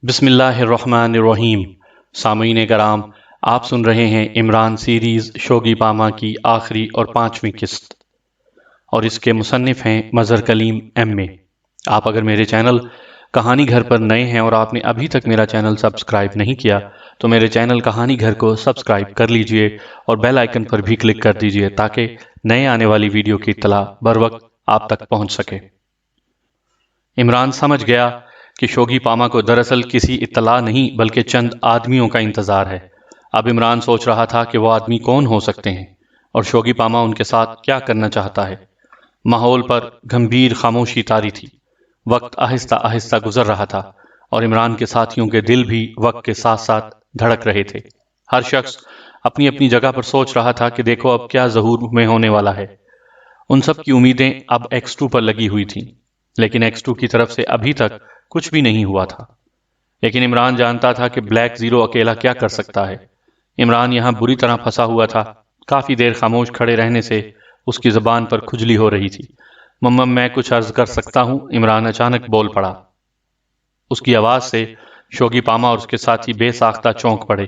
بسم اللہ الرحمن الرحیم۔ سامعین کرام، آپ سن رہے ہیں عمران سیریز شوگی پاما کی آخری اور 5ویں قسط، اور اس کے مصنف ہیں مظہر کلیم ایم اے۔ آپ اگر میرے چینل کہانی گھر پر نئے ہیں اور آپ نے ابھی تک میرا چینل سبسکرائب نہیں کیا تو میرے چینل کہانی گھر کو سبسکرائب کر لیجئے اور بیل آئیکن پر بھی کلک کر دیجئے تاکہ نئے آنے والی ویڈیو کی اطلاع بر وقت آپ تک پہنچ سکے۔ عمران سمجھ گیا کہ شوگی پاما کو دراصل کسی اطلاع نہیں بلکہ چند آدمیوں کا انتظار ہے۔ اب عمران سوچ رہا تھا کہ وہ آدمی کون ہو سکتے ہیں اور شوگی پاما ان کے ساتھ کیا کرنا چاہتا ہے۔ ماحول پر گھمبیر خاموشی طاری تھی۔ وقت آہستہ آہستہ گزر رہا تھا اور عمران کے ساتھیوں کے دل بھی وقت کے ساتھ ساتھ دھڑک رہے تھے۔ ہر شخص اپنی اپنی جگہ پر سوچ رہا تھا کہ دیکھو اب کیا ظہور میں ہونے والا ہے۔ ان سب کی امیدیں اب X2 پر لگی ہوئی تھیں، لیکن X2 کی طرف سے ابھی تک کچھ بھی نہیں ہوا تھا۔ لیکن عمران جانتا تھا کہ بلیک زیرو اکیلا کیا کر سکتا ہے۔ عمران یہاں بری طرح پھنسا ہوا تھا۔ کافی دیر خاموش کھڑے رہنے سے اس کی زبان پر کھجلی ہو رہی تھی۔ ممم میں کچھ عرض کر سکتا ہوں؟ عمران اچانک بول پڑا۔ اس کی آواز سے شوگی پاما اور اس کے ساتھی بے ساختہ چونک پڑے،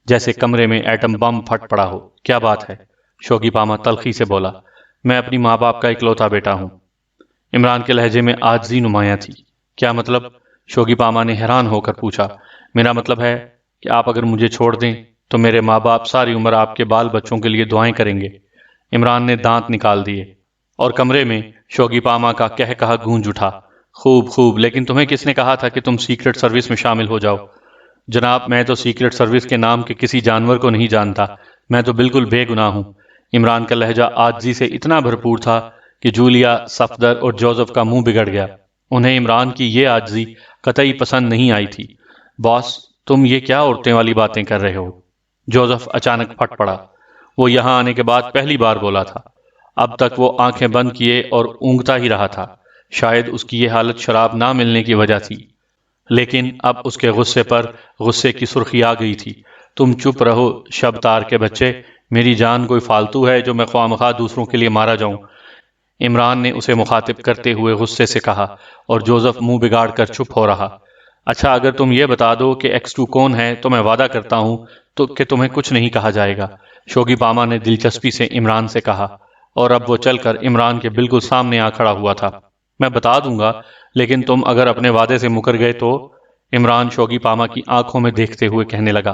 جیسے کمرے میں ایٹم بم پھٹ پڑا ہو۔ کیا بات ہے؟ شوگی پاما تلخی سے بولا۔ میں اپنی ماں باپ کا اکلوتا بیٹا ہوں۔ عمران کے لہجے میں عاجزی نمایاں تھی۔ کیا مطلب؟ شوگی پاما نے حیران ہو کر پوچھا۔ میرا مطلب ہے کہ آپ اگر مجھے چھوڑ دیں تو میرے ماں باپ ساری عمر آپ کے بال بچوں کے لیے دعائیں کریں گے۔ عمران نے دانت نکال دیے اور کمرے میں شوگی پاما کا کہا گونج اٹھا۔ خوب خوب، لیکن تمہیں کس نے کہا تھا کہ تم سیکرٹ سروس میں شامل ہو جاؤ؟ جناب میں تو سیکرٹ سروس کے نام کے کسی جانور کو نہیں جانتا، میں تو بالکل بے گناہ ہوں۔ عمران کا لہجہ عاجزی سے اتنا بھرپور تھا کہ جولیا، صفدر اور جوزف کا منہ بگڑ گیا۔ انہیں عمران کی یہ عاجزی قطعی پسند نہیں آئی تھی۔ باس، تم یہ کیا عورتیں والی باتیں کر رہے ہو؟ جوزف اچانک پھٹ پڑا۔ وہ یہاں آنے کے بعد پہلی بار بولا تھا۔ اب تک وہ آنکھیں بند کیے اور اونگتا ہی رہا تھا۔ شاید اس کی یہ حالت شراب نہ ملنے کی وجہ تھی، لیکن اب اس کے غصے پر غصے کی سرخی آ گئی تھی۔ تم چپ رہو شب تار کے بچے، میری جان کوئی فالتو ہے جو میں خواہ مخواہ دوسروں کے لیے مارا جاؤں؟ عمران نے اسے مخاطب کرتے ہوئے غصے سے کہا، اور جوزف منہ بگاڑ کر چپ ہو رہا۔ اچھا اگر تم یہ بتا دو کہ X2 کون ہے تو میں وعدہ کرتا ہوں کہ تمہیں کچھ نہیں کہا جائے گا، شوگی پاما نے دلچسپی سے عمران سے کہا، اور اب وہ چل کر عمران کے بالکل سامنے آ کھڑا ہوا تھا۔ میں بتا دوں گا، لیکن تم اگر اپنے وعدے سے مکر گئے تو؟ عمران شوگی پاما کی آنکھوں میں دیکھتے ہوئے کہنے لگا،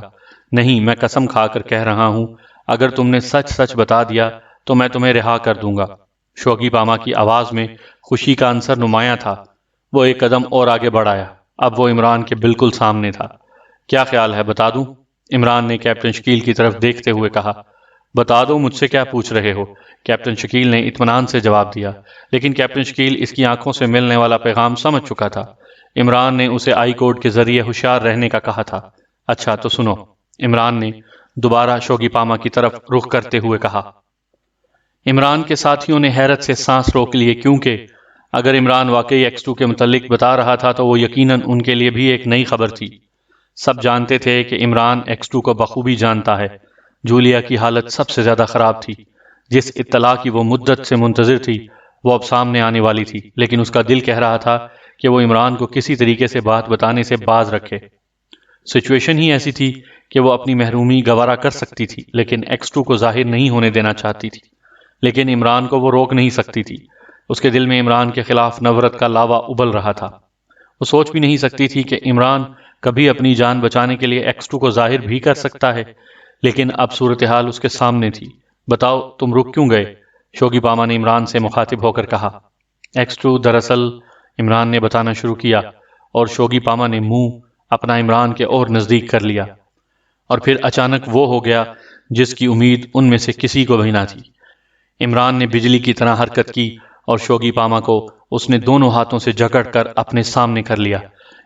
نہیں، میں قسم کھا کر کہہ رہا ہوں، اگر تم نے سچ سچ بتا دیا تو میں تمہیں رہا کر دوں گا۔ شوگی پاما کی آواز میں خوشی کا عنصر نمایاں تھا۔ وہ ایک قدم اور آگے بڑھایا۔ اب وہ عمران کے بالکل سامنے تھا۔ کیا خیال ہے، بتا دوں؟ عمران نے کیپٹن شکیل کی طرف دیکھتے ہوئے کہا۔ بتا دو، مجھ سے کیا پوچھ رہے ہو؟ کیپٹن شکیل نے اطمینان سے جواب دیا، لیکن کیپٹن شکیل اس کی آنکھوں سے ملنے والا پیغام سمجھ چکا تھا۔ عمران نے اسے آئی کوڈ کے ذریعے ہوشیار رہنے کا کہا تھا۔ اچھا تو سنو، عمران نے دوبارہ شوگی پاما کی طرف رخ کرتے ہوئے کہا۔ عمران کے ساتھیوں نے حیرت سے سانس روک لیے، کیونکہ اگر عمران واقعی X2 کے متعلق بتا رہا تھا تو وہ یقیناً ان کے لیے بھی ایک نئی خبر تھی۔ سب جانتے تھے کہ عمران X2 کو بخوبی جانتا ہے۔ جولیا کی حالت سب سے زیادہ خراب تھی۔ جس اطلاع کی وہ مدت سے منتظر تھی وہ اب سامنے آنے والی تھی، لیکن اس کا دل کہہ رہا تھا کہ وہ عمران کو کسی طریقے سے بات بتانے سے باز رکھے۔ سچویشن ہی ایسی تھی کہ وہ اپنی محرومی گوارا کر سکتی تھی، لیکن X2 کو ظاہر نہیں ہونے دینا چاہتی تھی۔ لیکن عمران کو وہ روک نہیں سکتی تھی۔ اس کے دل میں عمران کے خلاف نفرت کا لاوا ابل رہا تھا۔ وہ سوچ بھی نہیں سکتی تھی کہ عمران کبھی اپنی جان بچانے کے لیے X2 کو ظاہر بھی کر سکتا ہے، لیکن اب صورتحال اس کے سامنے تھی۔ بتاؤ تم رک کیوں گئے؟ شوگی پاما نے عمران سے مخاطب ہو کر کہا۔ X2 دراصل، عمران نے بتانا شروع کیا، اور شوگی پاما نے منہ اپنا عمران کے اور نزدیک کر لیا، اور پھر اچانک وہ ہو گیا جس کی امید ان میں سے کسی کو بھی نہ تھی۔ عمران نے بجلی کی طرح حرکت کی اور شوگی پاما کو اس نے دونوں ہاتھوں سے جکڑ کر اپنے سامنے کر لیا۔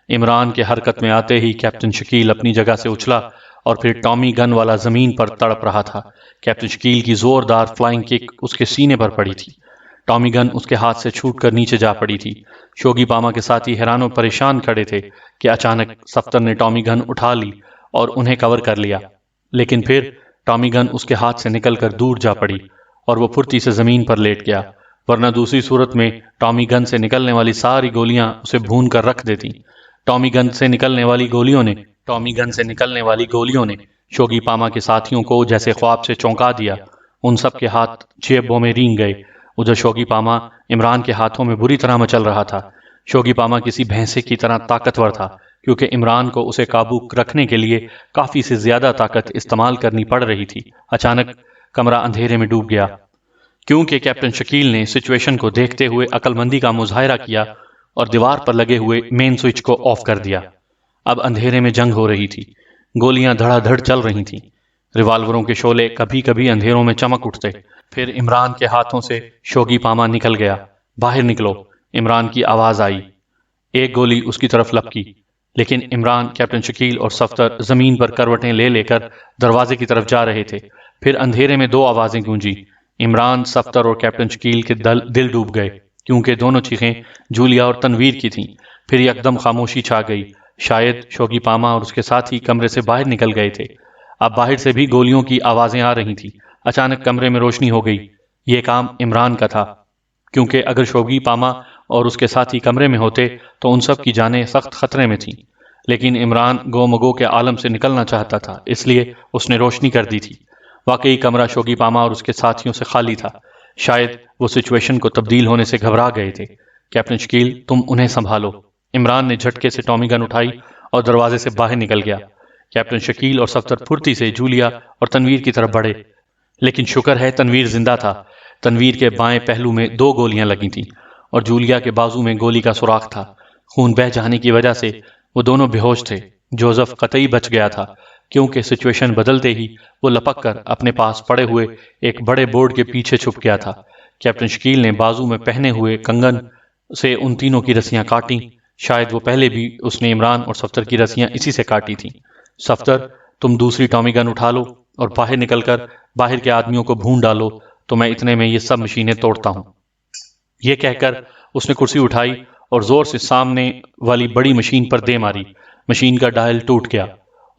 عمران کے حرکت میں آتے ہی کیپٹن شکیل اپنی جگہ سے اچھلا اور پھر ٹامی گن والا زمین پر تڑپ رہا تھا۔ کیپٹن شکیل کی زوردار فلائنگ کک اس کے سینے پر پڑی تھی۔ ٹامی گن اس کے ہاتھ سے چھوٹ کر نیچے جا پڑی تھی۔ شوگی پاما کے ساتھی حیران و پریشان کھڑے تھے کہ اچانک صفدر نے ٹامی گن اٹھا لی اور انہیں کور کر لیا، لیکن پھر ٹامی گن اس کے ہاتھ سے نکل کر دور جا پڑی اور وہ پھرتی سے زمین پر لیٹ گیا، ورنہ دوسری صورت میں ٹامی گن سے نکلنے والی ساری گولیاں اسے بھون کر رکھ دیتی۔ ٹامی گن سے نکلنے والی گولیوں نے شوگی پاما کے ساتھیوں کو جیسے خواب سے چونکا دیا۔ ان سب کے ہاتھ جیبوں میں رینگ گئے۔ ادھر شوگی پاما عمران کے ہاتھوں میں بری طرح مچل رہا تھا۔ شوگی پاما کسی بھینسے کی طرح طاقتور تھا، کیونکہ عمران کو اسے قابو رکھنے کے لیے کافی سے زیادہ طاقت استعمال کرنی پڑ رہی تھی۔ اچانک کمرہ اندھیرے میں ڈوب گیا، کیونکہ کیپٹن شکیل نے سچویشن کو دیکھتے ہوئے عقل مندی کا مظاہرہ کیا اور دیوار پر لگے ہوئے مین سوئچ کو آف کر دیا۔ اب اندھیرے میں جنگ ہو رہی تھی، گولیاں دھڑا دھڑ چل رہی تھیں، ریوالوروں کے شعلے کبھی کبھی اندھیروں میں چمک اٹھتے۔ پھر عمران کے ہاتھوں سے شوگی پاما نکل گیا۔ باہر نکلو، عمران کی آواز آئی۔ ایک گولی اس کی طرف لپکی، لیکن عمران، کیپٹن شکیل اور صفدر زمین پر کروٹیں لے لے کر دروازے کی طرف جا رہے تھے۔ پھر اندھیرے میں دو آوازیں گونجی۔ عمران، صفدر اور کیپٹن شکیل کے دل ڈوب گئے، کیونکہ دونوں چیخیں جولیا اور تنویر کی تھیں۔ پھر یکدم خاموشی چھا گئی۔ شاید شوگی پاما اور اس کے ساتھی کمرے سے باہر نکل گئے تھے۔ اب باہر سے بھی گولیوں کی آوازیں آ رہی تھیں۔ اچانک کمرے میں روشنی ہو گئی۔ یہ کام عمران کا تھا، کیونکہ اگر شوگی پاما اور اس کے ساتھی کمرے میں ہوتے تو ان سب کی جانیں سخت خطرے میں تھیں۔ لیکن عمران گو مگو کے عالم سے نکلنا چاہتا تھا، اس لیے اس نے روشنی کر دی تھی۔ واقعی کمرہ شوگی پاما اور اس کے ساتھیوں سے خالی تھا۔ شاید وہ سچویشن کو تبدیل ہونے سے گھبرا گئے تھے۔ کیپٹن شکیل، تم انہیں سنبھالو۔ عمران نے جھٹکے سے ٹامی گن اٹھائی اور دروازے سے باہر نکل گیا۔ کیپٹن شکیل اور صفدر پھرتی سے جولیا اور تنویر کی طرف بڑھے، لیکن شکر ہے تنویر زندہ تھا۔ تنویر کے بائیں پہلو میں 2 گولیاں لگی تھیں اور جولیا کے بازو میں گولی کا سوراخ تھا۔ خون بہہ جانے کی وجہ سے وہ دونوں بے ہوش تھے۔ جوزف قطعی بچ گیا تھا، کیونکہ سچویشن بدلتے ہی وہ لپک کر اپنے پاس پڑے ہوئے ایک بڑے بورڈ کے پیچھے چھپ گیا تھا۔ کیپٹن شکیل نے بازو میں پہنے ہوئے کنگن سے ان تینوں کی رسیاں کاٹیں۔ شاید وہ پہلے بھی اس نے عمران اور صفدر کی رسیاں اسی سے کاٹی تھیں۔ صفدر، تم دوسری ٹامی گن اٹھا لو اور باہر نکل کر باہر کے آدمیوں کو بھون ڈالو، تو میں اتنے میں یہ سب مشینیں توڑتا ہوں۔ یہ کہہ کر اس نے کرسی اٹھائی اور زور سے سامنے والی بڑی مشین پر دے ماری۔ مشین کا ڈائل ٹوٹ گیا۔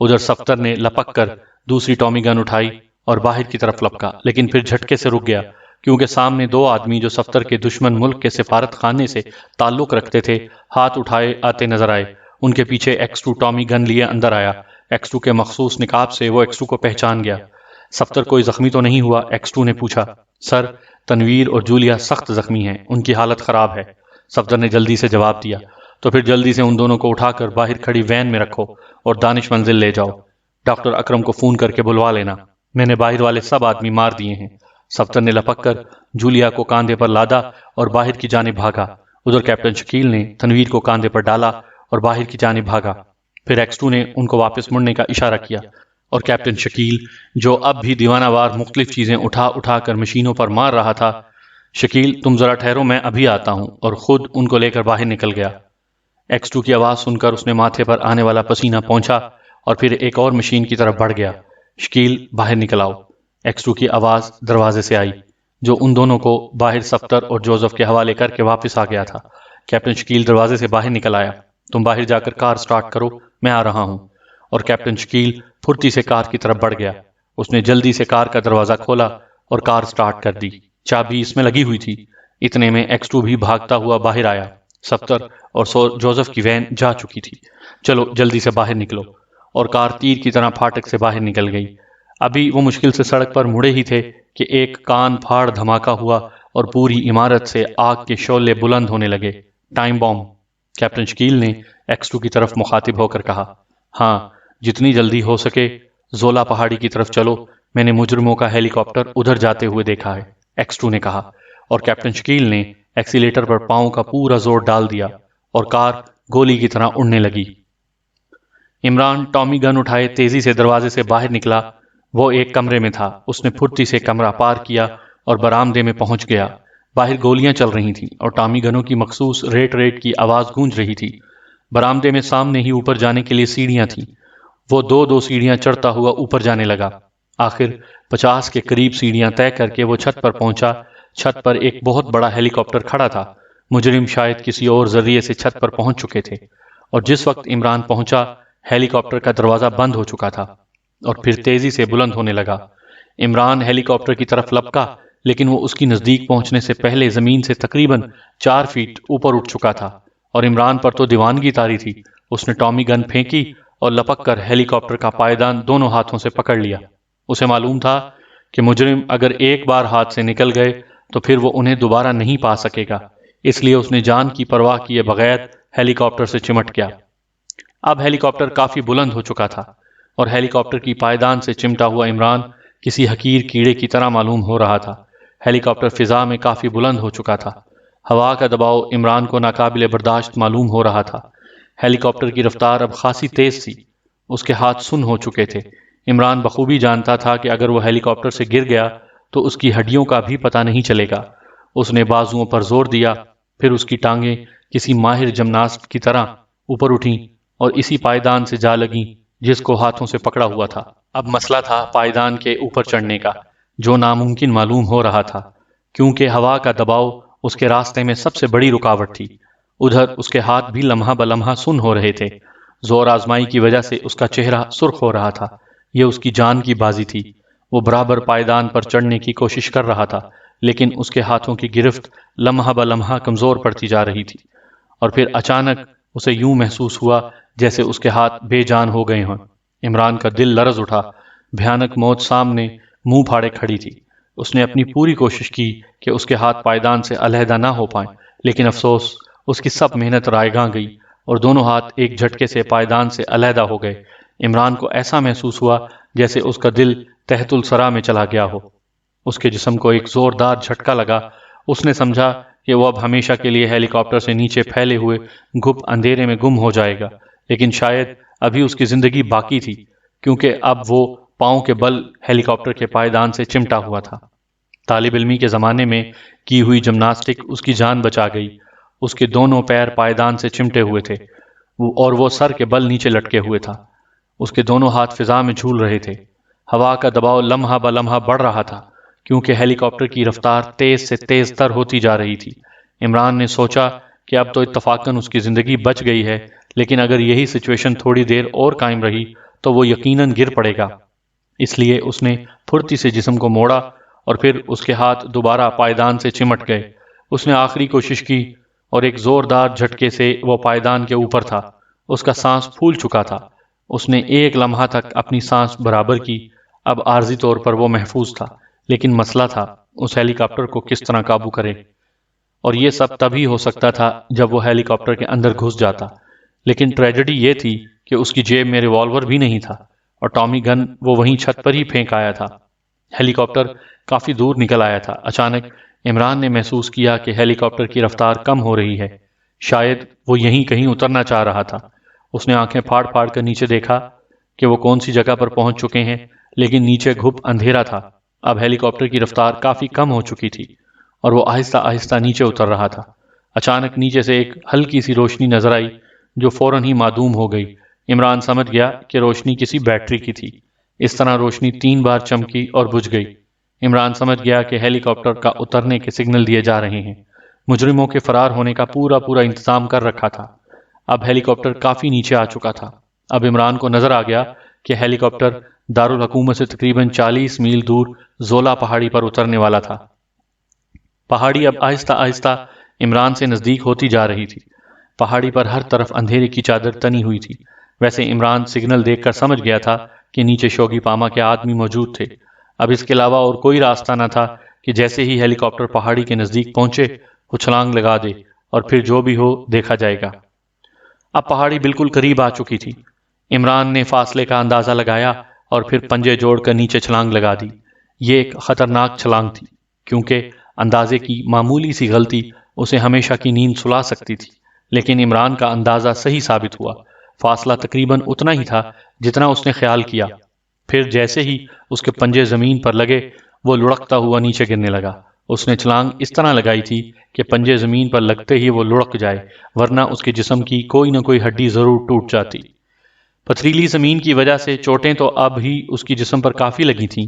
ادھر صفدر نے لپک کر دوسری ٹامی گن اٹھائی اور باہر کی طرف لپکا، لیکن پھر جھٹکے سے رک گیا، کیونکہ سامنے 2 آدمی جو صفدر کے دشمن ملک کے سفارت خانے سے تعلق رکھتے تھے، ہاتھ اٹھائے آتے نظر آئے۔ ان کے پیچھے X2 ٹامی گن لیے اندر آیا۔ X2 کے مخصوص نقاب سے وہ X2 کو پہچان گیا۔ صفدر کوئی زخمی تو نہیں ہوا؟ X2 نے پوچھا۔ سر، تنویر اور جولیا سخت زخمی ہیں، ان کی حالت خراب ہے، صفدر نے جلدی سے جواب دیا۔ تو پھر جلدی سے ان دونوں کو اٹھا کر باہر کھڑی وین میں رکھو اور دانش منزل لے جاؤ۔ ڈاکٹر اکرم کو فون کر کے بلوا لینا، میں نے باہر والے سب آدمی مار دیے ہیں۔ صفدر نے لپک کر جولیا کو کاندھے پر لادا اور باہر کی جانب بھاگا۔ ادھر کیپٹن شکیل نے تنویر کو کاندھے پر ڈالا اور باہر کی جانب بھاگا۔ پھر X2 نے ان کو واپس مڑنے کا اشارہ کیا اور کیپٹن شکیل، جو اب بھی دیوانہ وار مختلف چیزیں اٹھا اٹھا کر مشینوں پر مار رہا تھا، شکیل تم ذرا ٹھہرو، میں ابھی آتا ہوں، اور خود ان کو لے کر باہر نکل گیا۔ X2 کی آواز سن کر اس نے ماتھے پر آنے والا پسینہ پونچھا اور پھر ایک اور مشین کی طرف بڑھ گیا۔ شکیل، باہر نکل آؤ۔ X2 کی آواز دروازے سے آئی، جو ان دونوں کو باہر صفدر اور جوزف کے حوالے کر کے واپس آ گیا تھا۔ کیپٹن شکیل دروازے سے باہر نکل آیا۔ تم باہر جا کر کار سٹارٹ کرو، میں آ رہا ہوں۔ اور کیپٹن شکیل پھرتی سے کار کی طرف بڑھ گیا۔ اس نے جلدی سے کار کا دروازہ کھولا اور کار سٹارٹ کر دی۔ چابی اس میں لگی ہوئی تھی۔ اتنے میں X2 بھی بھاگتا ہوا باہر آیا۔ صفدر اور جوزف کی وین جا چکی تھی۔ چلو جلدی سے باہر نکلو، اور کار تیر کی طرح پھاٹک سے باہر نکل گئی۔ ابھی وہ مشکل سے سڑک پر مڑے ہی تھے کہ ایک کان پھاڑ دھماکہ ہوا اور پوری عمارت سے آگ کے شعلے بلند ہونے لگے۔ ٹائم بم، کیپٹن شکیل نے X2 کی طرف مخاطب ہو کر کہا۔ ہاں، جتنی جلدی ہو سکے زولا پہاڑی کی طرف چلو، میں نے مجرموں کا ہیلی کاپٹر ادھر جاتے ہوئے دیکھا ہے، X2 نے کہا، اور کیپٹن شکیل نے ایکسیلیٹر پر پاؤں کا پورا زور ڈال دیا اور کار گولی کی طرح اڑنے لگی۔ عمران ٹامی گن اٹھائے تیزی سے دروازے سے باہر نکلا۔ وہ ایک کمرے میں تھا۔ اس نے پھرتی سے کمرہ پار کیا اور برآمدے میں پہنچ گیا۔ باہر گولیاں چل رہی تھیں اور ٹامی گنوں کی مخصوص ریٹ ریٹ کی آواز گونج رہی تھی۔ برآمدے میں سامنے ہی اوپر جانے کے لیے سیڑھیاں تھیں۔ وہ 2 سیڑھیاں چڑھتا ہوا اوپر جانے لگا۔ آخر 50 کے قریب سیڑھیاں طے کر کے وہ چھت پر پہنچا۔ چھت پر ایک بہت بڑا ہیلی کاپٹر کھڑا تھا۔ مجرم شاید کسی اور ذریعے سے چھت پر پہنچ چکے تھے، اور جس وقت عمران پہنچا ہیلی کاپٹر کا دروازہ بند ہو چکا تھا اور پھر تیزی سے بلند ہونے لگا۔ عمران ہیلی کاپٹر کی طرف لپکا، لیکن وہ اس کی نزدیک پہنچنے سے پہلے زمین سے تقریباً 4 فیٹ اوپر اٹھ چکا تھا، اور عمران پر تو دیوانگی طاری تھی۔ اس نے ٹامی گن پھینکی اور لپک کر ہیلی کاپٹر کا پائیدان دونوں ہاتھوں سے پکڑ لیا۔ اسے معلوم تھا کہ مجرم اگر ایک بار ہاتھ سے نکل گئے تو پھر وہ انہیں دوبارہ نہیں پا سکے گا، اس لیے اس نے جان کی پرواہ کیے بغیر ہیلی کاپٹر سے چمٹ گیا۔ اب ہیلی کاپٹر کافی بلند ہو چکا تھا اور ہیلی کاپٹر کی پائیدان سے چمٹا ہوا عمران کسی حقیر کیڑے کی طرح معلوم ہو رہا تھا۔ ہیلی کاپٹر فضا میں کافی بلند ہو چکا تھا۔ ہوا کا دباؤ عمران کو ناقابل برداشت معلوم ہو رہا تھا۔ ہیلی کاپٹر کی رفتار اب خاصی تیز تھی۔ اس کے ہاتھ سن ہو چکے تھے۔ عمران بخوبی جانتا تھا کہ اگر وہ ہیلی کاپٹر سے گر گیا تو اس کی ہڈیوں کا بھی پتہ نہیں چلے گا۔ اس نے بازوؤں پر زور دیا، پھر اس کی ٹانگیں کسی ماہر جمناسٹ کی طرح اوپر اٹھیں اور اسی پائیدان سے جا لگیں جس کو ہاتھوں سے پکڑا ہوا تھا۔ اب مسئلہ تھا پائیدان کے اوپر چڑھنے کا، جو ناممکن معلوم ہو رہا تھا کیونکہ ہوا کا دباؤ اس کے راستے میں سب سے بڑی رکاوٹ تھی۔ ادھر اس کے ہاتھ بھی لمحہ بلمحہ سن ہو رہے تھے۔ زور آزمائی کی وجہ سے اس کا چہرہ سرخ ہو رہا تھا۔ یہ اس کی جان کی بازی تھی۔ وہ برابر پائیدان پر چڑھنے کی کوشش کر رہا تھا، لیکن اس کے ہاتھوں کی گرفت لمحہ بلمحہ کمزور پڑتی جا رہی تھی، اور پھر اچانک اسے یوں محسوس ہوا جیسے اس کے ہاتھ بے جان ہو گئے ہوں۔ عمران کا دل لرز اٹھا۔ بھیانک موت سامنے منہ پھاڑے کھڑی تھی۔ اس نے اپنی پوری کوشش کی کہ اس کے ہاتھ پائیدان سے علیحدہ نہ ہو پائیں، لیکن افسوس اس کی سب محنت رائیگاں گئی اور دونوں ہاتھ ایک جھٹکے سے پائیدان سے علیحدہ ہو گئے۔ عمران کو ایسا محسوس ہوا جیسے اس کا دل تحت الثرى میں چلا گیا ہو۔ اس کے جسم کو ایک زوردار جھٹکا لگا۔ اس نے سمجھا کہ وہ اب ہمیشہ کے لیے ہیلی کاپٹر سے نیچے پھیلے ہوئے گھپ اندھیرے میں گم ہو جائے گا، لیکن شاید ابھی اس کی زندگی باقی تھی، کیونکہ اب وہ پاؤں کے بل ہیلی کاپٹر کے پائیدان سے چمٹا ہوا تھا۔ طالب علمی کے زمانے میں کی ہوئی جمناسٹک اس کی جان بچا گئی۔ اس کے دونوں پیر پائیدان سے چمٹے ہوئے تھے اور وہ سر کے بل نیچے لٹکے ہوئے تھا۔ اس کے دونوں ہاتھ فضا میں جھول رہے تھے۔ ہوا کا دباؤ لمحہ بلمحہ بڑھ رہا تھا کیونکہ ہیلی کاپٹر کی رفتار تیز سے تیز تر ہوتی جا رہی تھی۔ عمران نے سوچا کہ اب تو اتفاقاً اس کی زندگی بچ گئی ہے، لیکن اگر یہی سچویشن تھوڑی دیر اور قائم رہی تو وہ یقیناً گر پڑے گا۔ اس لیے اس نے پھرتی سے جسم کو موڑا اور پھر اس کے ہاتھ دوبارہ پائیدان سے چمٹ گئے۔ اس نے آخری کوشش کی اور ایک زوردار جھٹکے سے وہ پائیدان کے اوپر تھا۔ اس کا سانس پھول چکا تھا۔ اس نے ایک لمحہ تک اپنی سانس برابر کی۔ اب عارضی طور پر وہ محفوظ تھا، لیکن مسئلہ تھا اس ہیلی کاپٹر کو کس طرح قابو کرے، اور یہ سب تبھی ہو سکتا تھا جب وہ ہیلی کاپٹر کے اندر گھس جاتا۔ لیکن ٹریجڈی یہ تھی کہ اس کی جیب میں ریوالور بھی نہیں تھا اور ٹامی گن وہ وہیں چھت پر ہی پھینک آیا تھا۔ ہیلی کاپٹر کافی دور نکل آیا تھا۔ اچانک عمران نے محسوس کیا کہ ہیلی کاپٹر کی رفتار کم ہو رہی ہے۔ شاید وہ یہیں کہیں اترنا چاہ رہا تھا۔ اس نے آنکھیں پھاڑ پھاڑ کر نیچے دیکھا کہ وہ کون سی جگہ پر پہنچ چکے ہیں، لیکن نیچے گھپ اندھیرا تھا۔ اب ہیلی کاپٹر کی رفتار کافی کم ہو چکی تھی اور وہ آہستہ آہستہ نیچے اتر رہا تھا۔ اچانک نیچے سے ایک ہلکی سی روشنی نظر آئی جو فوراً ہی معدوم ہو گئی۔ عمران سمجھ گیا کہ روشنی کسی بیٹری کی تھی۔ اس طرح روشنی 3 بار چمکی اور بجھ گئی۔ عمران سمجھ گیا کہ ہیلی کاپٹر کا اترنے کے سگنل دیے جا رہے ہیں۔ مجرموں کے فرار ہونے کا پورا انتظام کر رکھا تھا۔ اب ہیلی کاپٹر کافی نیچے آ چکا تھا۔ اب عمران کو نظر آ گیا کہ ہیلی کاپٹر دارالحکومت سے تقریباً 40 میل دور زولا پہاڑی پر اترنے والا تھا۔ پہاڑی اب آہستہ آہستہ عمران سے نزدیک ہوتی جا رہی تھی۔ پہاڑی پر ہر طرف اندھیرے کی چادر تنی ہوئی تھی۔ ویسے عمران سگنل دیکھ کر سمجھ گیا تھا کہ نیچے شوگی پاما کے آدمی موجود تھے۔ اب اس کے علاوہ اور کوئی راستہ نہ تھا کہ جیسے ہی ہیلی کاپٹر پہاڑی کے نزدیک پہنچے وہ چھلانگ لگا دے اور پھر جو بھی ہو دیکھا جائے گا۔ اب پہاڑی بالکل قریب آ چکی تھی۔ عمران نے فاصلے کا اندازہ لگایا اور پھر پنجے جوڑ کر نیچے چھلانگ لگا دی۔ یہ ایک خطرناک چھلانگ تھی کیونکہ اندازے کی معمولی سی غلطی اسے ہمیشہ کی نیند سلا سکتی تھی، لیکن عمران کا اندازہ صحیح ثابت ہوا۔ فاصلہ تقریباً اتنا ہی تھا جتنا اس نے خیال کیا۔ پھر جیسے ہی اس کے پنجے زمین پر لگے وہ لڑکتا ہوا نیچے گرنے لگا۔ اس نے چھلانگ اس طرح لگائی تھی کہ پنجے زمین پر لگتے ہی وہ لڑک جائے، ورنہ اس کے جسم کی کوئی نہ کوئی ہڈی ضرور ٹوٹ جاتی۔ پتھریلی زمین کی وجہ سے چوٹیں تو اب ہی اس کی جسم پر کافی لگی تھیں،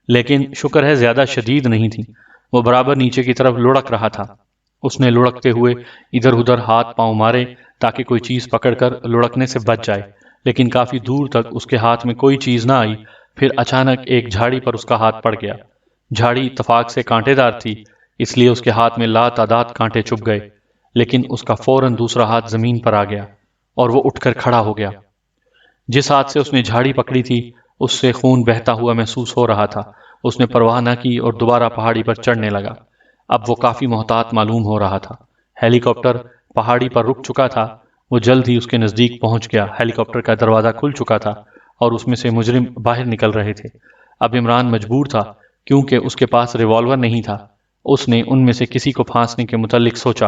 لیکن شکر ہے زیادہ شدید نہیں تھیں۔ وہ برابر نیچے کی طرف لڑک رہا تھا۔ اس نے لڑکتے ہوئے ادھر ادھر ہاتھ پاؤں مارے تاکہ کوئی چیز پکڑ کر لڑکنے سے بچ جائے، لیکن کافی دور تک اس کے ہاتھ میں کوئی چیز نہ آئی۔ پھر اچانک ایک جھاڑی پر اس کا ہاتھ پڑ گیا۔ جھاڑی اتفاق سے کانٹے دار تھی، اس لیے اس کے ہاتھ میں لا تعداد کانٹے چبھ گئے، لیکن اس کا فوراً دوسرا ہاتھ زمین پر آ گیا۔ اور وہ اٹھ کر کھڑا ہو گیا۔ جس ہاتھ سے اس نے جھاڑی پکڑی تھی اس سے خون بہتا ہوا محسوس ہو رہا تھا۔ اس نے پرواہ نہ کی اور دوبارہ پہاڑی پر چڑھنے لگا۔ اب وہ کافی محتاط معلوم ہو رہا تھا۔ ہیلی کاپٹر پہاڑی پر رک چکا تھا۔ وہ جلد ہی اس کے نزدیک پہنچ گیا۔ ہیلی کاپٹر کا دروازہ کھل چکا تھا اور اس میں سے مجرم باہر نکل رہے تھے۔ اب عمران مجبور تھا، کیونکہ اس کے پاس ریوالور نہیں تھا۔ اس نے ان میں سے کسی کو پھانسنے کے متعلق سوچا۔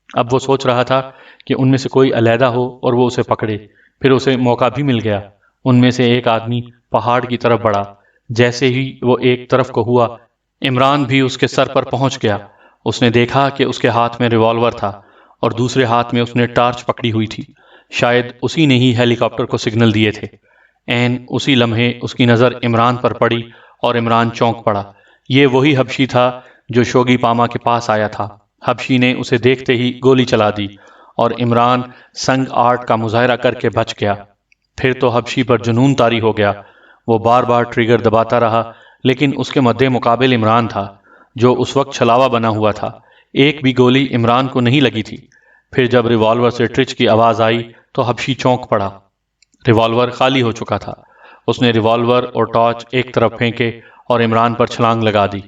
اب وہ سوچ رہا تھا کہ ان میں سے کوئی علیحدہ ہو اور وہ اسے پکڑے۔ پھر اسے موقع بھی مل گیا۔ ان میں سے ایک آدمی پہاڑ کی طرف بڑھا۔ جیسے ہی وہ ایک طرف کو ہوا، عمران بھی اس کے سر پر پہنچ گیا۔ اس نے دیکھا کہ اس کے ہاتھ میں ریوالور تھا اور دوسرے ہاتھ میں اس نے ٹارچ پکڑی ہوئی تھی۔ شاید اسی نے ہی ہیلی کاپٹر کو سگنل دیے تھے۔ عین اسی لمحے اس کی نظر عمران پر پڑی اور عمران چونک پڑا۔ یہ وہی حبشی تھا جو شوگی پاما کے پاس آیا تھا۔ حبشی نے اسے دیکھتے ہی گولی چلا دی اور عمران سنگ آرٹ کا مظاہرہ کر کے بچ گیا۔ پھر تو حبشی پر جنون طاری ہو گیا۔ وہ بار بار ٹریگر دباتا رہا، لیکن اس کے مد مقابل عمران تھا جو اس وقت چھلاوا بنا ہوا تھا۔ ایک بھی گولی عمران کو نہیں لگی تھی۔ پھر جب ریوالور سے ٹرچ کی آواز آئی تو حبشی چونک پڑا۔ ریوالور خالی ہو چکا تھا۔ اس نے ریوالور اور ٹارچ ایک طرف پھینکے اور عمران پر چھلانگ لگا دی۔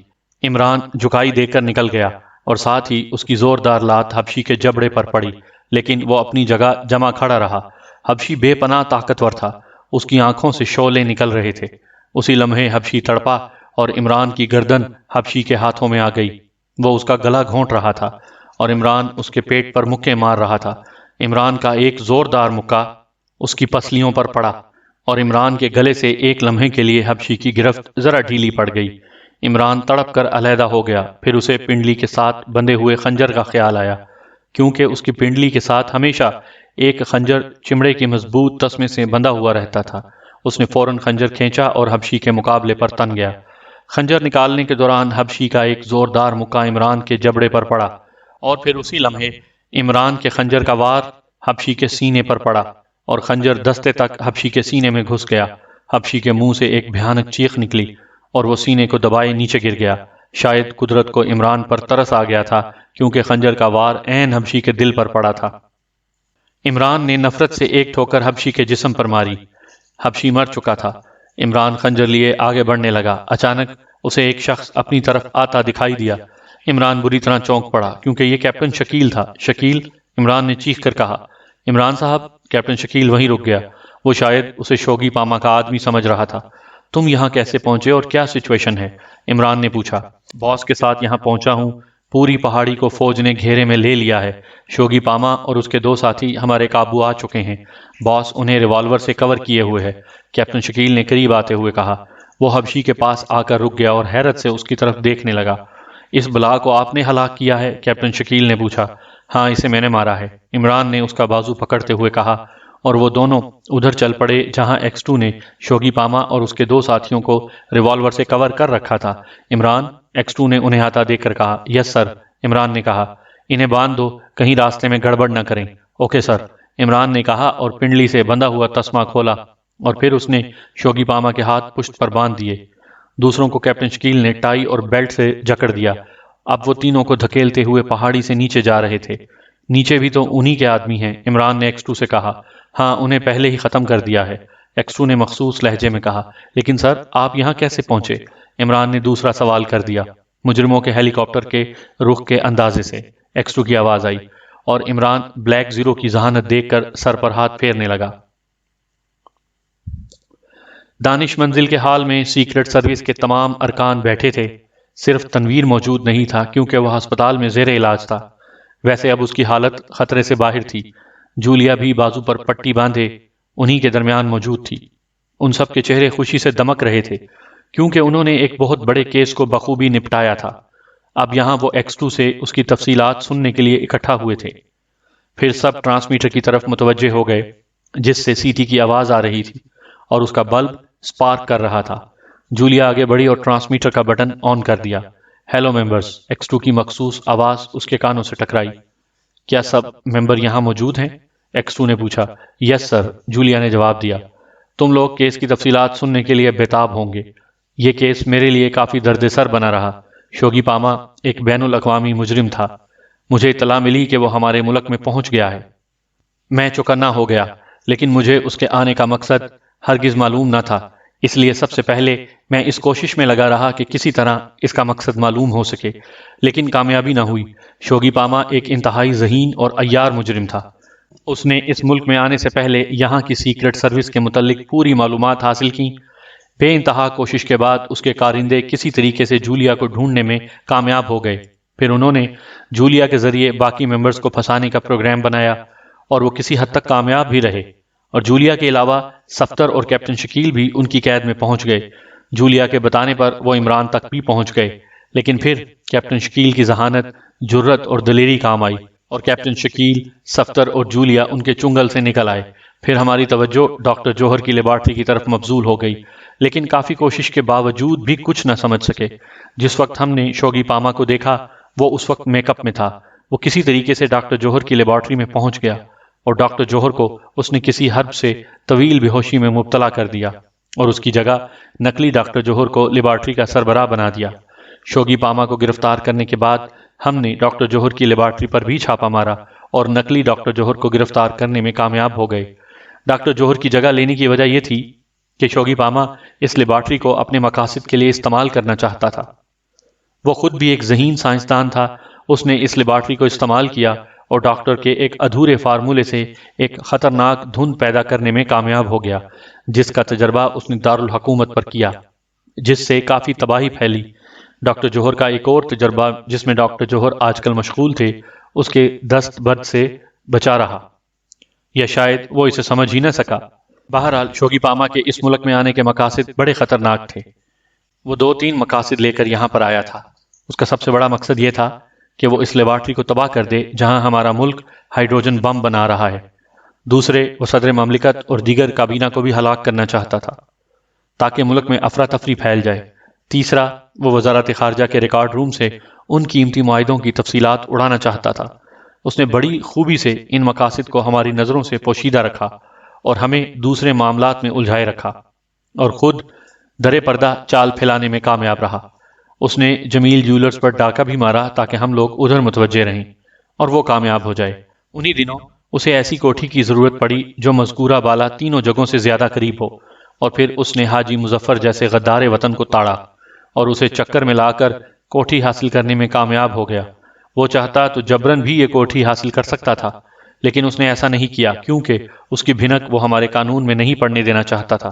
عمران جھکائی دے کر نکل گیا اور ساتھ ہی اس کی زوردار لات حبشی کے جبڑے پر پڑی، لیکن وہ اپنی جگہ جمع کھڑا رہا۔ حبشی بے پناہ طاقتور تھا۔ اس کی آنکھوں سے شعلے نکل رہے تھے۔ اسی لمحے حبشی تڑپا اور عمران کی گردن حبشی کے ہاتھوں میں آ گئی۔ وہ اس کا گلا گھونٹ رہا تھا اور عمران اس کے پیٹ پر مکے مار رہا تھا۔ عمران کا ایک زوردار مکہ اس کی پسلیوں پر پڑا اور عمران کے گلے سے ایک لمحے کے لیے حبشی کی گرفت ذرا ڈھیلی پڑ گئی۔ عمران تڑپ کر علیحدہ ہو گیا۔ پھر اسے پنڈلی کے ساتھ بندھے ہوئے خنجر کا خیال آیا، کیونکہ اس کی پنڈلی کے ساتھ ہمیشہ ایک خنجر چمڑے کے مضبوط تسمے سے بندھا ہوا رہتا تھا۔ اس نے فوراً خنجر کھینچا اور حبشی کے مقابلے پر تن گیا۔ خنجر نکالنے کے دوران حبشی کا ایک زوردار مکہ عمران کے جبڑے پر پڑا اور پھر اسی لمحے عمران کے خنجر کا وار حبشی کے سینے پر پڑا اور خنجر دستے تک حبشی کے سینے میں گھس گیا۔ حبشی کے منہ سے ایک بھیانک چیخ نکلی اور وہ سینے کو دبائے نیچے گر گیا۔ شاید قدرت کو عمران پر ترس آ گیا تھا، کیونکہ خنجر کا وار عین حبشی کے دل پر پڑا تھا۔ عمران نے نفرت سے ایک ٹھوکر حبشی کے جسم پر ماری۔ حبشی مر چکا تھا۔ عمران خنجر لیے آگے بڑھنے لگا۔ اچانک اسے ایک شخص اپنی طرف آتا دکھائی دیا۔ عمران بری طرح چونک پڑا، کیونکہ یہ کیپٹن شکیل تھا۔ شکیل! عمران نے چیخ کر کہا۔ عمران صاحب! کیپٹن شکیل وہیں رک گیا۔ وہ شاید اسے شوگی پاما کا آدمی سمجھ رہا تھا۔ تم یہاں کیسے پہنچے اور کیا سچویشن ہے؟ عمران نے پوچھا۔ باس کے ساتھ یہاں پہنچا ہوں۔ پوری پہاڑی کو فوج نے گھیرے میں لے لیا ہے۔ شوگی پاما اور اس کے 2 ساتھی ہمارے قابو آ چکے ہیں۔ باس انہیں ریوالور سے کور کیے ہوئے ہے، کیپٹن شکیل نے قریب آتے ہوئے کہا۔ وہ حبشی کے پاس آ کر رک گیا اور حیرت سے اس کی طرف دیکھنے لگا۔ اس بلا کو آپ نے ہلاک کیا ہے؟ کیپٹن شکیل نے پوچھا۔ ہاں، اسے میں نے مارا ہے، عمران نے اس کا بازو پکڑتے ہوئے کہا، اور وہ دونوں ادھر چل پڑے جہاں X2 نے شوگی پاما اور اس کے 2 ساتھیوں کو ریوالور سے کور کر رکھا تھا۔ عمران! X2 نے انہیں ہاتھا دے کر کہا۔ یس سر، عمران نے کہا۔ انہیں باندھ دو، کہیں راستے میں گڑبڑ نہ کریں۔ اوکے سر، عمران نے کہا اور پنڈلی سے بندھا ہوا تسمہ کھولا اور پھر اس نے شوگی پاما کے ہاتھ پشت پر باندھ دیے۔ دوسروں کو کیپٹن شکیل نے ٹائی اور بیلٹ سے جکڑ دیا۔ اب وہ تینوں کو دھکیلتے ہوئے پہاڑی سے نیچے جا رہے تھے۔ نیچے بھی تو انہی کے آدمی ہیں، عمران نے X2 سے کہا۔ ہاں، انہیں پہلے ہی ختم کر دیا ہے، X2 نے مخصوص لہجے میں کہا۔ لیکن سر، آپ یہاں کیسے پہنچے؟ عمران نے دوسرا سوال کر دیا۔ مجرموں کے ہیلی کاپٹر کے رخ کے اندازے سے، X2 کی آواز آئی، اور عمران بلیک زیرو کی ذہانت دیکھ کر سر پر ہاتھ پھیرنے لگا۔ دانش منزل کے حال میں سیکرٹ سروس کے تمام ارکان بیٹھے تھے۔ صرف تنویر موجود نہیں تھا، کیونکہ وہ ہسپتال میں زیر علاج تھا۔ ویسے اب اس کی حالت خطرے سے باہر تھی۔ جولیا بھی بازو پر پٹی باندھے انہی کے درمیان موجود تھی۔ ان سب کے چہرے خوشی سے دمک رہے تھے، کیونکہ انہوں نے ایک بہت بڑے کیس کو بخوبی نپٹایا تھا۔ اب یہاں وہ X2 سے اس کی تفصیلات سننے کے لیے اکٹھا ہوئے تھے۔ پھر سب ٹرانسمیٹر کی طرف متوجہ ہو گئے، جس سے CT کی آواز آ رہی تھی اور اس کا بلب سپارک کر رہا تھا۔ جولیا آگے بڑھی اور ٹرانسمیٹر کا بٹن آن کر دیا۔ ہیلو ممبرز، X2 کی مخصوص آواز اس کے کانوں سے ٹکرائی۔ کیا سب ممبر یہاں موجود ہیں؟ X2 نے پوچھا۔ یس سر، جولیا نے جواب دیا۔ تم لوگ کیس کی تفصیلات سننے کے لیے بےتاب ہوں گے۔ یہ کیس میرے لیے کافی درد سر بنا رہا۔ شوگی پاما ایک بین الاقوامی مجرم تھا۔ مجھے اطلاع ملی کہ وہ ہمارے ملک میں پہنچ گیا ہے۔ میں چوکنا ہو گیا، لیکن مجھے اس کے آنے کا مقصد ہرگز معلوم نہ تھا، اس لیے سب سے پہلے میں اس کوشش میں لگا رہا کہ کسی طرح اس کا مقصد معلوم ہو سکے، لیکن کامیابی نہ ہوئی۔ شوگی پاما ایک انتہائی ذہین اور عیار مجرم تھا۔ اس نے اس ملک میں آنے سے پہلے یہاں کی سیکرٹ سروس کے متعلق پوری معلومات حاصل کی۔ بے انتہا کوشش کے بعد اس کے کارندے کسی طریقے سے جولیا کو ڈھونڈنے میں کامیاب ہو گئے۔ پھر انہوں نے جولیا کے ذریعے باقی ممبرز کو پھنسانے کا پروگرام بنایا، اور وہ کسی حد تک کامیاب بھی رہے، اور جولیا کے علاوہ سفتر اور کیپٹن شکیل بھی ان کی قید میں پہنچ گئے۔ جولیا کے بتانے پر وہ عمران تک بھی پہنچ گئے، لیکن پھر کیپٹن شکیل کی ذہانت، جرت اور دلیری کام آئی، اور کیپٹن شکیل، سفتر اور جولیا ان کے چنگل سے نکل آئے۔ پھر ہماری توجہ ڈاکٹر جوہر کی لیبارٹری کی طرف مبذول ہو گئی، لیکن کافی کوشش کے باوجود بھی کچھ نہ سمجھ سکے۔ جس وقت ہم نے شوگی پاما کو دیکھا، وہ اس وقت میک اپ میں تھا۔ وہ کسی طریقے سے ڈاکٹر جوہر کی لیبارٹری میں پہنچ گیا، اور ڈاکٹر جوہر کو اس نے کسی حرب سے طویل بے ہوشی میں مبتلا کر دیا، اور اس کی جگہ نقلی ڈاکٹر جوہر کو لیبارٹری کا سربراہ بنا دیا۔ شوگی پاما کو گرفتار کرنے کے بعد ہم نے ڈاکٹر جوہر کی لیبارٹری پر بھی چھاپا مارا، اور نقلی ڈاکٹر جوہر کو گرفتار کرنے میں کامیاب ہو گئے۔ ڈاکٹر جوہر کی جگہ لینے کی وجہ یہ تھی کہ شوگی پاما اس لیبارٹری کو اپنے مقاصد کے لیے استعمال کرنا چاہتا تھا۔ وہ خود بھی ایک ذہین سائنسدان تھا۔ اس نے اس لیبارٹری کو استعمال کیا اور ڈاکٹر کے ایک ادھورے فارمولے سے ایک خطرناک دھند پیدا کرنے میں کامیاب ہو گیا، جس کا تجربہ اس نے دارالحکومت پر کیا، جس سے کافی تباہی پھیلی۔ ڈاکٹر جوہر کا ایک اور تجربہ جس میں ڈاکٹر جوہر آج کل مشغول تھے، اس کے دست برد سے بچا رہا، یا شاید وہ اسے سمجھ ہی نہ سکا۔ بہرحال شوگی پاما کے اس ملک میں آنے کے مقاصد بڑے خطرناک تھے۔ وہ 2-3 مقاصد لے کر یہاں پر آیا تھا۔ اس کا سب سے بڑا مقصد یہ تھا کہ وہ اس لیبارٹری کو تباہ کر دے جہاں ہمارا ملک ہائیڈروجن بم بنا رہا ہے۔ دوسرے، وہ صدر مملکت اور دیگر کابینہ کو بھی ہلاک کرنا چاہتا تھا تاکہ ملک میں افراتفری پھیل جائے۔ تیسرا، وہ وزارت خارجہ کے ریکارڈ روم سے ان قیمتی معاہدوں کی تفصیلات اڑانا چاہتا تھا۔ اس نے بڑی خوبی سے ان مقاصد کو ہماری نظروں سے پوشیدہ رکھا اور ہمیں دوسرے معاملات میں الجھائے رکھا، اور خود درے پردہ چال پھیلانے میں کامیاب رہا۔ اس نے جمیل جیولرز پر ڈاکہ بھی مارا تاکہ ہم لوگ ادھر متوجہ رہیں اور وہ کامیاب ہو جائے۔ انہی دنوں اسے ایسی کوٹھی کی ضرورت پڑی جو مذکورہ بالا تینوں جگہوں سے زیادہ قریب ہو، اور پھر اس نے حاجی مظفر جیسے غدار وطن کو تاڑا اور اسے چکر میں لا کر کوٹھی حاصل کرنے میں کامیاب ہو گیا۔ وہ چاہتا تو جبرن بھی یہ کوٹھی حاصل کر سکتا تھا، لیکن اس نے ایسا نہیں کیا کیونکہ اس کی بھنک وہ ہمارے قانون میں نہیں پڑنے دینا چاہتا تھا۔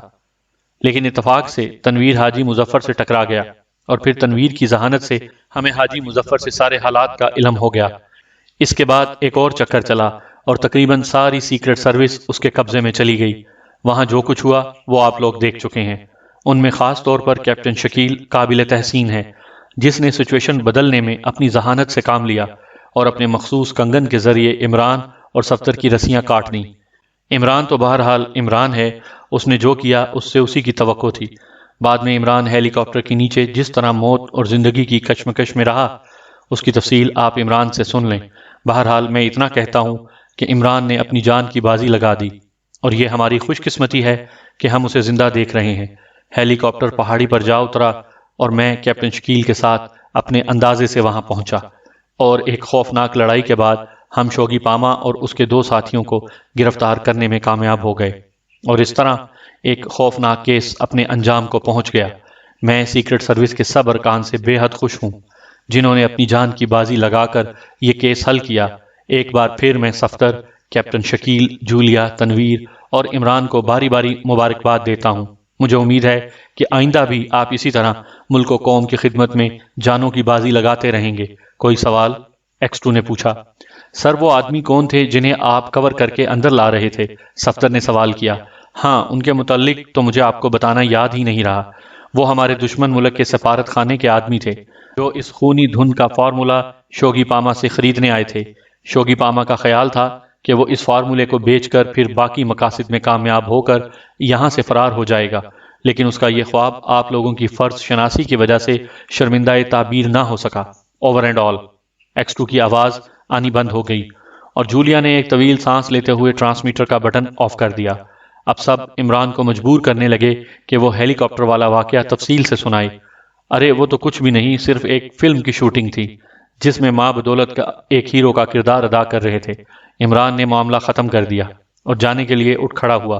لیکن اتفاق سے تنویر حاجی مظفر سے ٹکرا گیا، اور پھر تنویر کی ذہانت سے ہمیں حاجی مظفر سے سارے حالات کا علم ہو گیا۔ اس کے بعد ایک اور چکر چلا اور تقریباً ساری سیکرٹ سروس اس کے قبضے میں چلی گئی۔ وہاں جو کچھ ہوا وہ آپ لوگ دیکھ چکے ہیں۔ ان میں خاص طور پر کیپٹن شکیل قابل تحسین ہے، جس نے سچویشن بدلنے میں اپنی ذہانت سے کام لیا اور اپنے مخصوص کنگن کے ذریعے عمران اور سفتر کی رسیاں کاٹ دیں۔ عمران تو بہرحال عمران ہے، اس نے جو کیا اس سے اسی کی توقع تھی۔ بعد میں عمران ہیلی کاپٹر کے نیچے جس طرح موت اور زندگی کی کشمکش میں رہا، اس کی تفصیل آپ عمران سے سن لیں۔ بہرحال میں اتنا کہتا ہوں کہ عمران نے اپنی جان کی بازی لگا دی، اور یہ ہماری خوش قسمتی ہے کہ ہم اسے زندہ دیکھ رہے ہیں۔ ہیلی کاپٹر پہاڑی پر جا اترا اور میں کیپٹن شکیل کے ساتھ اپنے اندازے سے وہاں پہنچا، اور ایک خوفناک لڑائی کے بعد ہم شوگی پاما اور اس کے 2 ساتھیوں کو گرفتار کرنے میں کامیاب ہو گئے، اور اس طرح ایک خوفناک کیس اپنے انجام کو پہنچ گیا۔ میں سیکرٹ سروس کے سب ارکان سے بے حد خوش ہوں جنہوں نے اپنی جان کی بازی لگا کر یہ کیس حل کیا۔ ایک بار پھر میں سفتر، کیپٹن شکیل، جولیا، تنویر اور عمران کو باری باری مبارکباد دیتا ہوں۔ مجھے امید ہے کہ آئندہ بھی آپ اسی طرح ملک و قوم کی خدمت میں جانوں کی بازی لگاتے رہیں گے۔ کوئی سوال؟ ایکس2 نے پوچھا۔ سر، وہ آدمی کون تھے جنہیں آپ کور کر کے اندر لا رہے تھے؟ سفتر نے سوال کیا۔ ہاں، ان کے متعلق تو مجھے آپ کو بتانا یاد ہی نہیں رہا۔ وہ ہمارے دشمن ملک کے سفارت خانے کے آدمی تھے جو اس خونی دھن کا فارمولا شوگی پاما سے خریدنے آئے تھے۔ شوگی پاما کا خیال تھا کہ وہ اس فارمولے کو بیچ کر پھر باقی مقاصد میں کامیاب ہو کر یہاں سے فرار ہو جائے گا، لیکن اس کا یہ خواب آپ لوگوں کی فرض شناسی کی وجہ سے شرمندہ تعبیر نہ ہو سکا۔ Over and all. ایکس2 کی آواز آنی بند ہو گئی اور جولیا نے ایک طویل سانس لیتے ہوئے ٹرانسمیٹر کا بٹن آف کر دیا۔ اب سب عمران کو مجبور کرنے لگے کہ وہ ہیلی کاپٹر والا واقعہ تفصیل سے سنائے۔ ارے وہ تو کچھ بھی نہیں، صرف ایک فلم کی شوٹنگ تھی۔ جس میں ماں بدولت کا ایک ہیرو کا کردار ادا کر رہے تھے۔ عمران نے معاملہ ختم کر دیا اور جانے کے لیے اٹھ کھڑا ہوا۔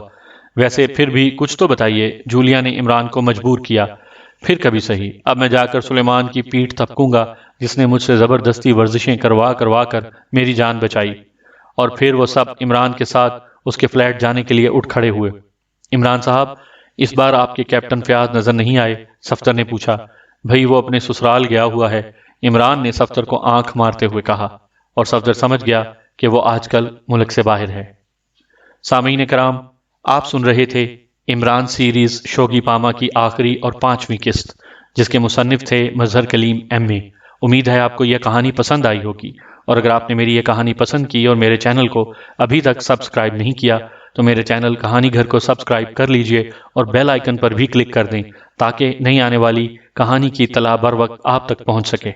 ویسے پھر بھی کچھ تو بتائیے، جولیا نے عمران کو مجبور کیا۔ پھر کبھی صحیح، اب میں جا کر سلیمان کی پیٹھ تھپکوں گا جس نے مجھ سے زبردستی ورزشیں کروا کر میری جان بچائی۔ اور پھر وہ سب عمران کے ساتھ اس کے فلیٹ جانے کے لیے اٹھ کھڑے ہوئے۔ عمران صاحب، اس بار آپ کے کیپٹن فیاض نظر نہیں آئے؟ صفدر نے پوچھا۔ بھئی وہ اپنے سسرال گیا ہوا ہے، عمران نے صفدر کو آنکھ مارتے ہوئے کہا، اور صفدر سمجھ گیا کہ وہ آج کل ملک سے باہر ہے۔ سامعین کرام، آپ سن رہے تھے عمران سیریز شوگی پاما کی آخری اور 5ویں قسط، جس کے مصنف تھے مظہر کلیم ایم اے۔ امید ہے آپ کو یہ کہانی پسند آئی ہوگی، اور اگر آپ نے میری یہ کہانی پسند کی اور میرے چینل کو ابھی تک سبسکرائب نہیں کیا تو میرے چینل کہانی گھر کو سبسکرائب کر لیجئے اور بیل آئیکن پر بھی کلک کر دیں تاکہ نئی آنے والی کہانی کی اطلاع بر وقت آپ تک پہنچ سکے۔